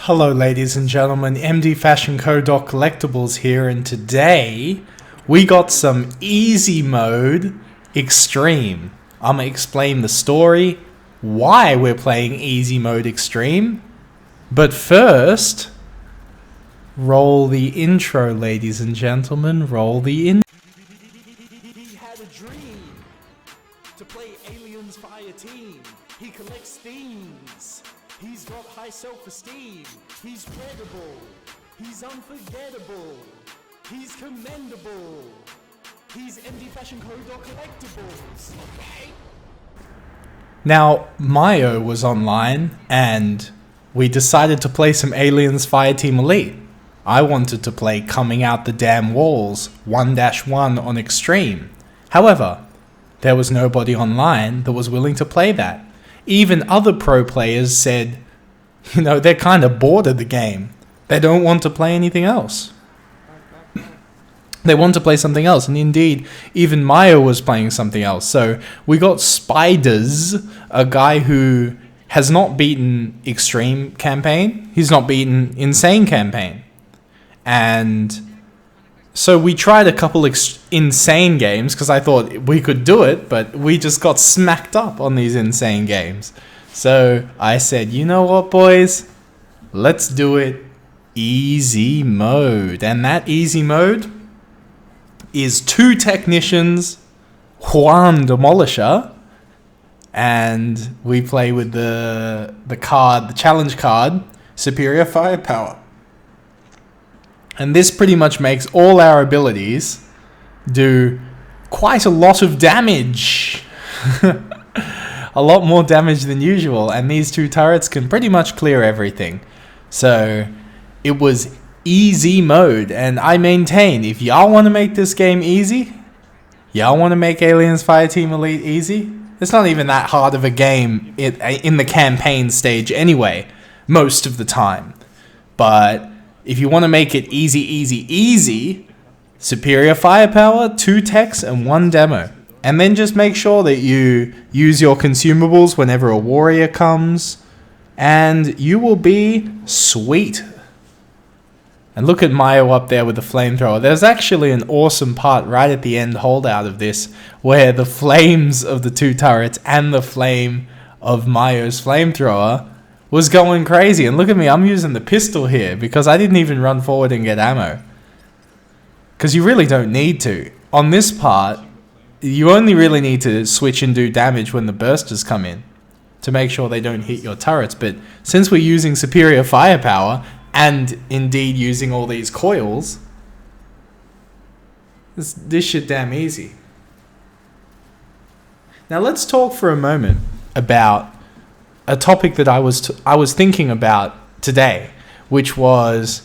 Hello ladies and gentlemen, MD Fashion Co. Collectibles here, and today we got some easy mode extreme. I'm gonna explain the story, why we're playing easy mode extreme, but first, roll the intro ladies and gentlemen, roll the intro. He had a dream to play Aliens Fireteam. He collects themes. He's got high self-esteem. He's credible. He's unforgettable. He's commendable. He's MD Fashion Co. Collectibles. Okay? Now, Mayo was online and we decided to play some Aliens Fireteam Elite. I wanted to play Coming Out the Damn Walls 1-1 on Extreme. However, there was nobody online that was willing to play that. Even other pro players said, they're kind of bored of the game. They don't want to play anything else. They want to play something else. And indeed, even Mayo was playing something else. So we got Spiders, a guy who has not beaten Extreme campaign. He's not beaten Insane campaign. And so we tried a couple insane games because I thought we could do it, but we just got smacked up on these insane games. So I said, you know what, boys? Let's do it easy mode. And that easy mode is 2 technicians, Juan Demolisher, and we play with the challenge card, Superior Firepower. And this pretty much makes all our abilities do quite a lot of damage. A lot more damage than usual. And these 2 turrets can pretty much clear everything. So it was easy mode. And I maintain, if y'all want to make this game easy, y'all want to make Aliens Fireteam Elite easy, it's not even that hard of a game in the campaign stage anyway, most of the time. But if you want to make it easy, Superior Firepower, 2 techs, and 1 demo. And then just make sure that you use your consumables whenever a warrior comes, and you will be sweet. And look at Mayo up there with the flamethrower. There's actually an awesome part right at the end holdout of this, where the flames of the 2 turrets and the flame of Mayo's flamethrower was going crazy. And look at me, I'm using the pistol here because I didn't even run forward and get ammo. Because you really don't need to. On this part, you only really need to switch and do damage when the bursters come in to make sure they don't hit your turrets. But since we're using Superior Firepower and indeed using all these coils, this shit damn easy. Now let's talk for a moment about a topic that I was thinking about today, which was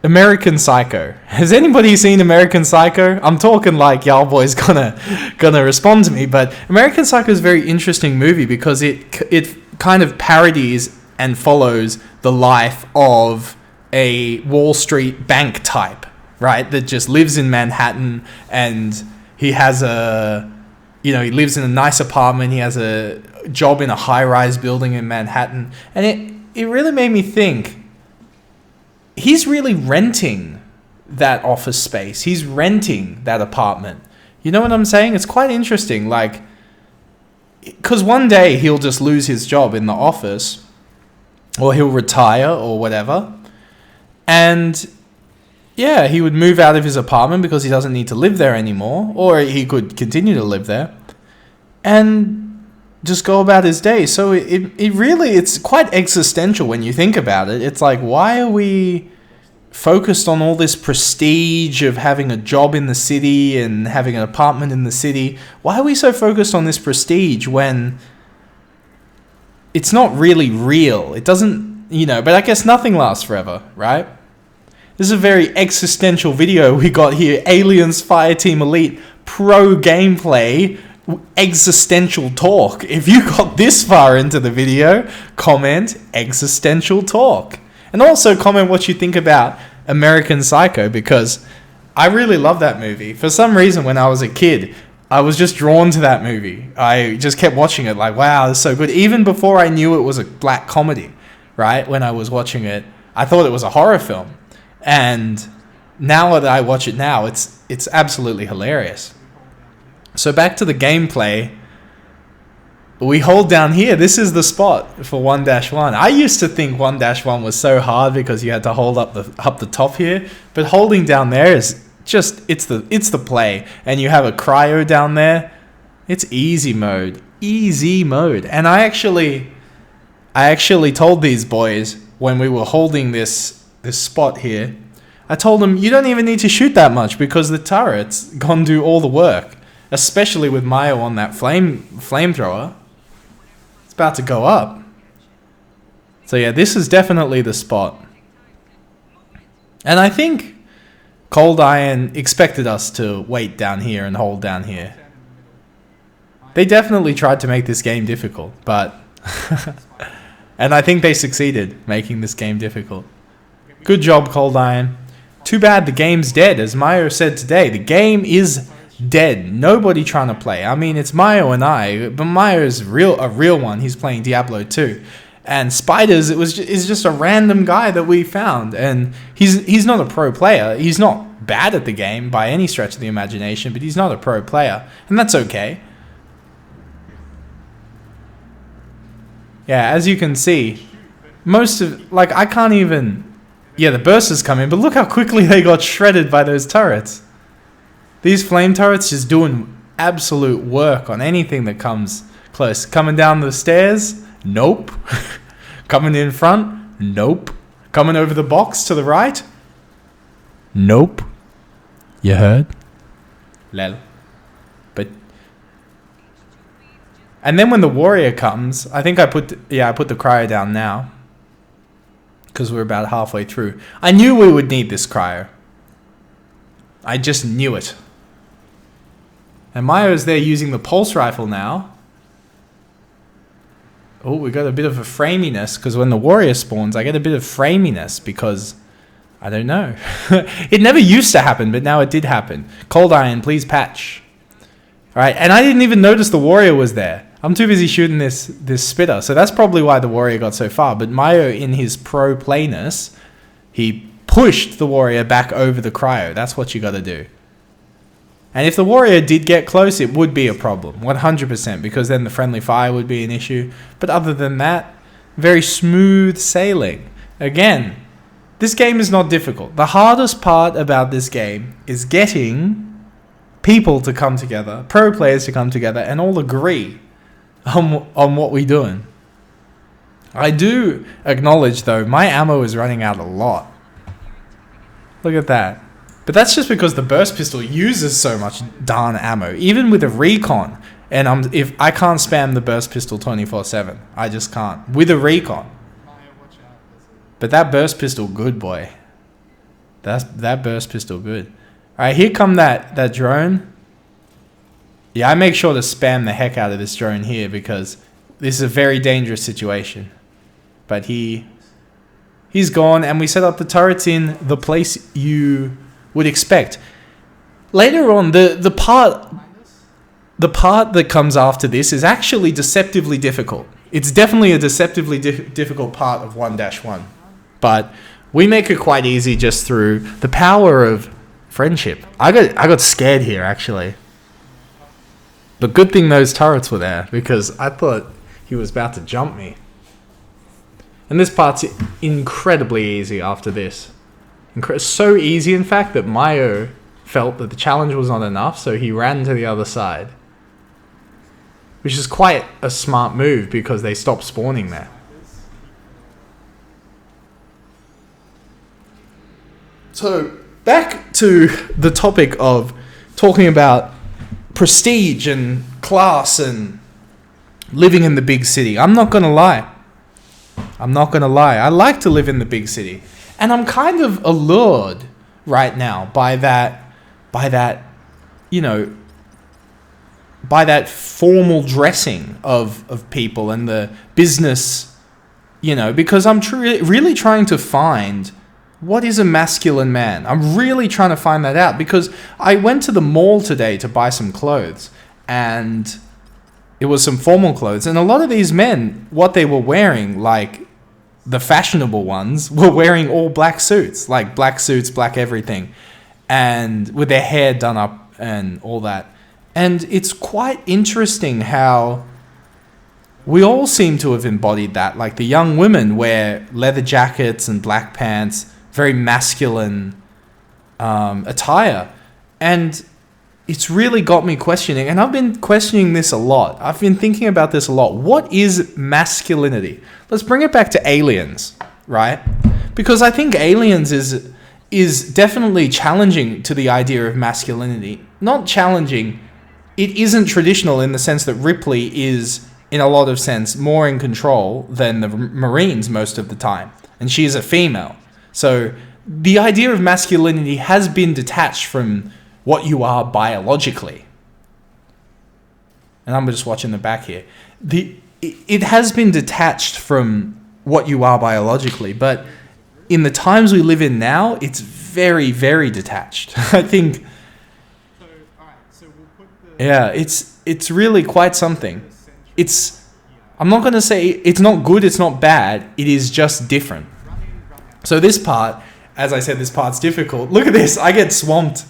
American Psycho. Has anybody seen American Psycho? I'm talking like y'all boys gonna respond to me, but American Psycho is a very interesting movie because it kind of parodies and follows the life of a Wall Street bank type, right? That just lives in Manhattan, and he has he lives in a nice apartment. He has a job in a high-rise building in Manhattan, and it really made me think, he's really renting that office space. He's renting that apartment. You know what I'm saying? It's quite interesting, like, because one day he'll just lose his job in the office, or he'll retire or whatever, and yeah, he would move out of his apartment because he doesn't need to live there anymore, or he could continue to live there and just go about his day. So it's quite existential when you think about it. It's like, why are we focused on all this prestige of having a job in the city and having an apartment in the city? Why are we so focused on this prestige when it's not really real? It doesn't, but I guess nothing lasts forever, right? This is a very existential video we got here. Aliens Fireteam Elite pro gameplay, existential talk. If you got this far into the video, comment existential talk. And also comment what you think about American Psycho, because I really love that movie. For some reason, when I was a kid, I was just drawn to that movie. I just kept watching it like, wow, it's so good. Even before I knew it was a black comedy, right? When I was watching it, I thought it was a horror film. And now that I watch it now, it's absolutely hilarious. So back to the gameplay. We hold down here. This is the spot for 1-1. I used to think 1-1 was so hard because you had to hold up the top here, but holding down there is just it's the play. And you have a cryo down there. It's easy mode. Easy mode. And I actually told these boys when we were holding this spot here, I told them you don't even need to shoot that much because the turret's gonna do all the work. Especially with Mayo on that flamethrower. About to go up. So yeah, this is definitely the spot. And I think Cold Iron expected us to wait down here and hold down here. They definitely tried to make this game difficult, but and I think they succeeded making this game difficult. Good job, Cold Iron. Too bad the game's dead. As Mayo said today, the game is dead. Nobody trying to play. I mean, it's Mayo and I, but Mayo's a real one. He's playing Diablo 2. And Spiders, is just a random guy that we found, and he's not a pro player. He's not bad at the game by any stretch of the imagination, but he's not a pro player, and that's okay. Yeah, as you can see, most of I can't even. Yeah, the bursters come in, but look how quickly they got shredded by those turrets. These flame turrets just doing absolute work on anything that comes close. Coming down the stairs? Nope. Coming in front? Nope. Coming over the box to the right? Nope. You heard? Lel. But... And then when the warrior comes, I think I put the cryo down now. Because we're about halfway through. I knew we would need this cryo. I just knew it. And Mayo's there using the pulse rifle now. Oh, we got a bit of a framiness because when the warrior spawns, I get a bit of framiness because I don't know. It never used to happen, but now it did happen. Cold Iron, please patch. All right, and I didn't even notice the warrior was there. I'm too busy shooting this spitter, so that's probably why the warrior got so far. But Mayo, in his pro playness, he pushed the warrior back over the cryo. That's what you got to do. And if the warrior did get close, it would be a problem, 100%, because then the friendly fire would be an issue. But other than that, very smooth sailing. Again, this game is not difficult. The hardest part about this game is getting people to come together, pro players to come together, and all agree on what we're doing. I do acknowledge, though, my ammo is running out a lot. Look at that. But that's just because the burst pistol uses so much darn ammo. Even with a recon, and if I can't spam the burst pistol 24/7, I just can't with a recon. But that burst pistol, good boy. That burst pistol, good. All right, here come that drone. Yeah, I make sure to spam the heck out of this drone here because this is a very dangerous situation. But he's gone, and we set up the turrets in the place you would expect. Later on, the part that comes after this is actually deceptively difficult. It's definitely a deceptively difficult part of 1-1. But we make it quite easy just through the power of friendship. I got scared here, actually. But good thing those turrets were there, because I thought he was about to jump me. And this part's incredibly easy after this. So easy, in fact, that Mayo felt that the challenge was not enough, so he ran to the other side. Which is quite a smart move, because they stopped spawning there. So, back to the topic of talking about prestige and class and living in the big city. I'm not going to lie. I like to live in the big city. And I'm kind of allured right now by that formal dressing of people and the business, because I'm really trying to find what is a masculine man. I'm really trying to find that out, because I went to the mall today to buy some clothes, and it was some formal clothes, and a lot of these men, what they were wearing, the fashionable ones were wearing all black suits, like black suits, black everything, and with their hair done up and all that. And it's quite interesting how we all seem to have embodied that. Like the young women wear leather jackets and black pants, very masculine attire. And it's really got me questioning, and I've been questioning this a lot. I've been thinking about this a lot. What is masculinity? Let's bring it back to Aliens, right? Because I think Aliens is definitely challenging to the idea of masculinity. Not challenging, it isn't traditional in the sense that Ripley is, in a lot of sense, more in control than the Marines most of the time. And she is a female. So the idea of masculinity has been detached from what you are biologically. And I'm just watching the back here. It has been detached from what you are biologically, but in the times we live in now, it's very, very detached. I think. Yeah, it's really quite something. I'm not going to say it's not good, it's not bad. It is just different. So this part, as I said, this part's difficult. Look at this. I get swamped.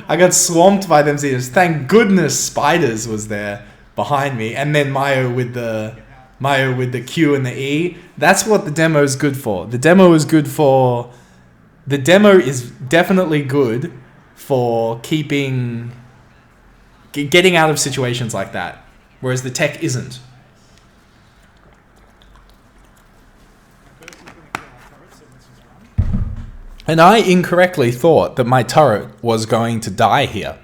I got swamped by them seers. Thank goodness spiders was there behind me, and then Mayo with the Q and the E. That's what the demo is good for. The demo is definitely good for getting out of situations like that, whereas the tech isn't. And I incorrectly thought that my turret was going to die here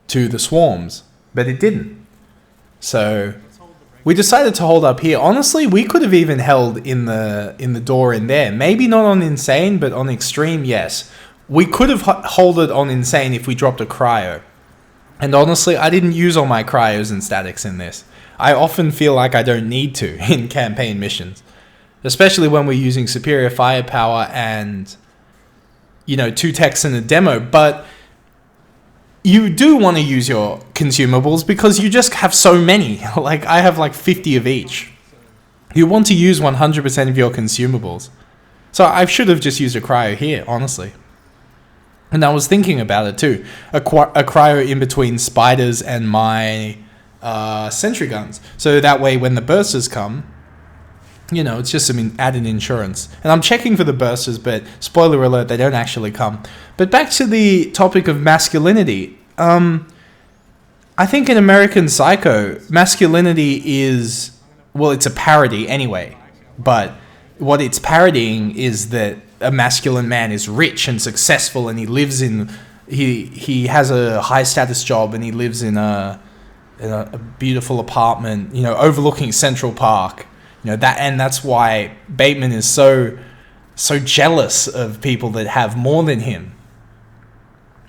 to the swarms, but it didn't. So we decided to hold up here. Honestly, we could have even held in the door in there. Maybe not on insane, but on extreme, yes. We could have held it on insane if we dropped a cryo. And honestly, I didn't use all my cryos and statics in this. I often feel like I don't need to in campaign missions. Especially when we're using superior firepower and, 2 techs in a demo. But you do want to use your consumables because you just have so many. Like, I have like 50 of each. You want to use 100% of your consumables. So I should have just used a cryo here, honestly. And I was thinking about it too. A cryo in between spiders and my sentry guns. So that way when the bursters come, it's just some added insurance. And I'm checking for the bursters, but spoiler alert, they don't actually come. But back to the topic of masculinity. I think in American Psycho, masculinity is, well, it's a parody anyway. But what it's parodying is that a masculine man is rich and successful, and he lives in, he has a high status job, and he lives in a beautiful apartment, overlooking Central Park. That's why Bateman is so jealous of people that have more than him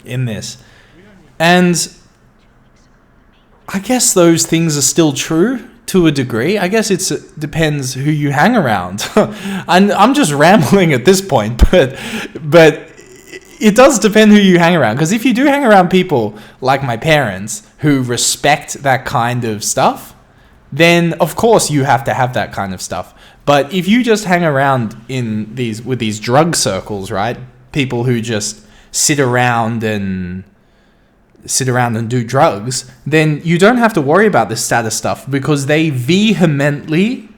in this. And I guess those things are still true to a degree. I guess it depends who you hang around. And I'm just rambling at this point, but it does depend who you hang around. Because if you do hang around people like my parents who respect that kind of stuff, then of course you have to have that kind of stuff. But if you just hang around with these drug circles, right? People who just sit around and do drugs, then you don't have to worry about the status stuff because they vehemently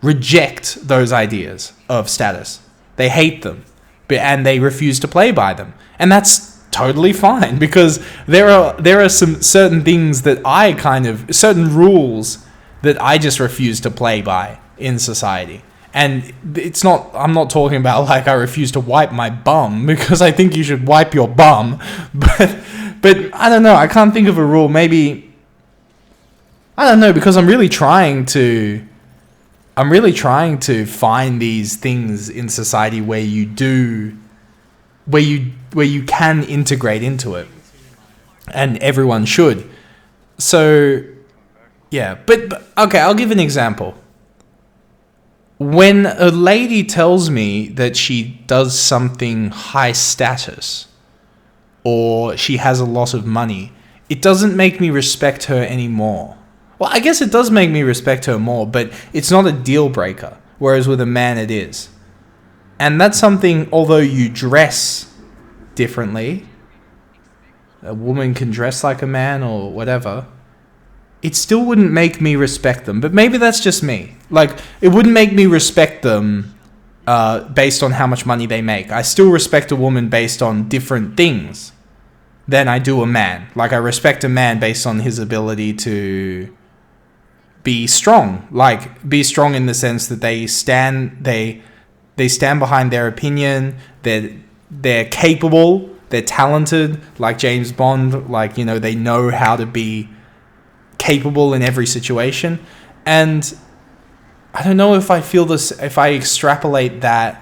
reject those ideas of status. They hate them, and they refuse to play by them. And that's totally fine, because there are some certain things that certain rules that I just refuse to play by in society. And I'm not talking about like I refuse to wipe my bum, because I think you should wipe your bum, but I don't know, I can't think of a rule. Maybe, I don't know, because I'm really trying to find these things in society where you can integrate into it, and everyone should. So, yeah, but okay, I'll give an example. When a lady tells me that she does something high status, or she has a lot of money, it doesn't make me respect her anymore. Well, I guess it does make me respect her more, but it's not a deal breaker. Whereas with a man, it is. And that's something, although you dress differently, a woman can dress like a man or whatever, it still wouldn't make me respect them. But maybe that's just me. Like, it wouldn't make me respect them based on how much money they make. I still respect a woman based on different things than I do a man. Like, I respect a man based on his ability to be strong. Like, be strong in the sense that they stand behind their opinion. They're capable. They're talented. Like James Bond. Like, you know, they know how to be capable in every situation. And I don't know if I feel this, if I extrapolate that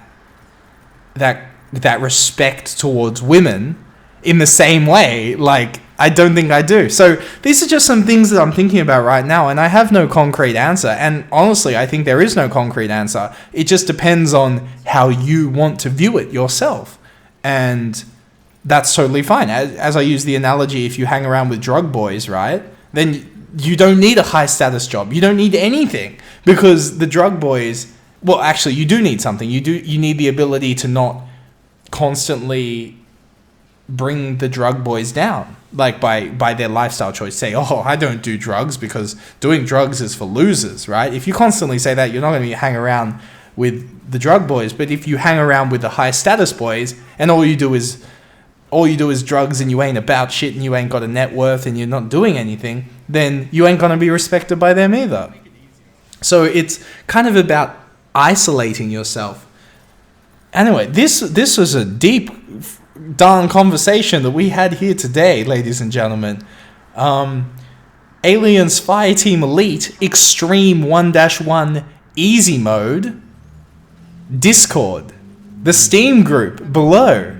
respect towards women in the same way. Like, I don't think I do. So these are just some things that I'm thinking about right now, and I have no concrete answer. And honestly, I think there is no concrete answer. It just depends on how you want to view it yourself. And that's totally fine. As I use the analogy, if you hang around with drug boys, right, then you don't need a high status job. You don't need anything, because the drug boys, well, actually you do need something. You need the ability to not constantly bring the drug boys down, like by their lifestyle choice. Say, oh, I don't do drugs because doing drugs is for losers, right? If you constantly say that, you're not going to hang around with the drug boys. But if you hang around with the high status boys and all you do is drugs, and you ain't about shit, and you ain't got a net worth, and you're not doing anything, then you ain't going to be respected by them either. So it's kind of about isolating yourself. Anyway, this was a deep darn conversation that we had here today, ladies and gentlemen. Aliens Fireteam Elite Extreme 1-1 Easy Mode Discord, the Steam group below.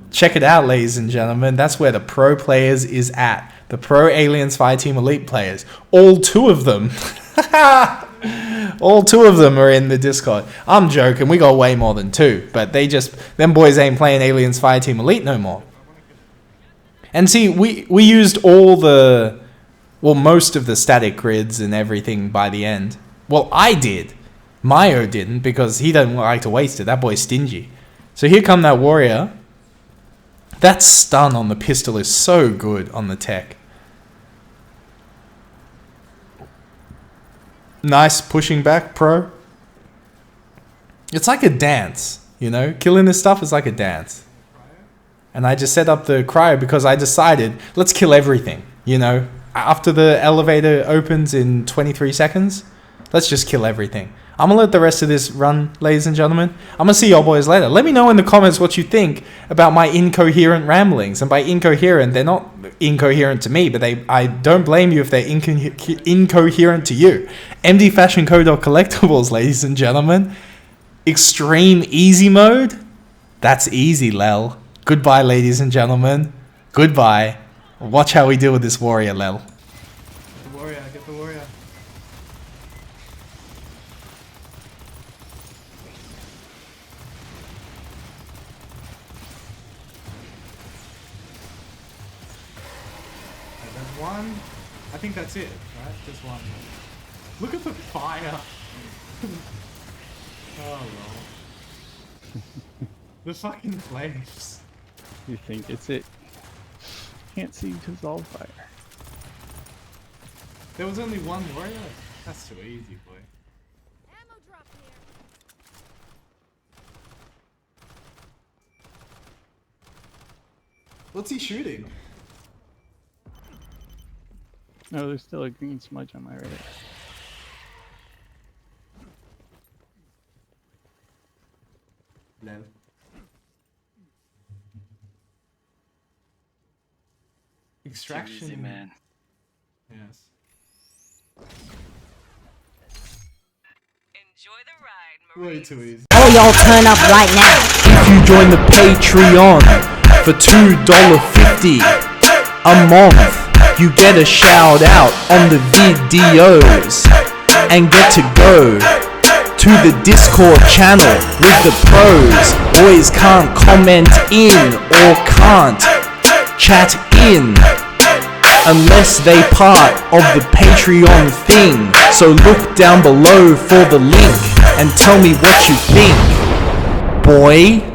Check it out, ladies and gentlemen. That's where the pro players is at. The pro Aliens Fireteam Elite players. All two of them. All two of them are in the Discord. I'm joking. We got way more than two. But them boys ain't playing Aliens Fireteam Elite no more. And see, we used most of the static grids and everything by the end. Well, I did. Mayo didn't, because he doesn't like to waste it. That boy's stingy. So here come that warrior. That stun on the pistol is so good on the tech. Nice pushing back, pro. It's like a dance, you know? Killing this stuff is like a dance. And I just set up the cryo because I decided, let's kill everything, you know? After the elevator opens in 23 seconds, let's just kill everything. I'm going to let the rest of this run, ladies and gentlemen. I'm going to see y'all boys later. Let me know in the comments what you think about my incoherent ramblings. And by incoherent, they're not incoherent to me, but I don't blame you if they're incoherent to you. MD Fashion Co. Collectibles, ladies and gentlemen. Extreme easy mode. That's easy, Lel. Goodbye, ladies and gentlemen. Goodbye. Watch how we deal with this warrior, Lel. The warrior, get the warrior. One. I think that's it, right? Just one. Look at the fire. Oh lol. The fucking flames. You think it's it? Can't seem to resolve fire. There was only one warrior? That's too easy, boy. Ammo drop here. What's he shooting? No, there's still a green smudge on my radar. No. Extraction. Easy, man. Yes. Enjoy the ride, Way too easy. All y'all turn up right now. If you join the Patreon for $2.50 a month, you get a shout out on the videos and get to go to the Discord channel with the pros. Boys can't comment in or can't chat in unless they part of the Patreon thing. So look down below for the link and tell me what you think, boy.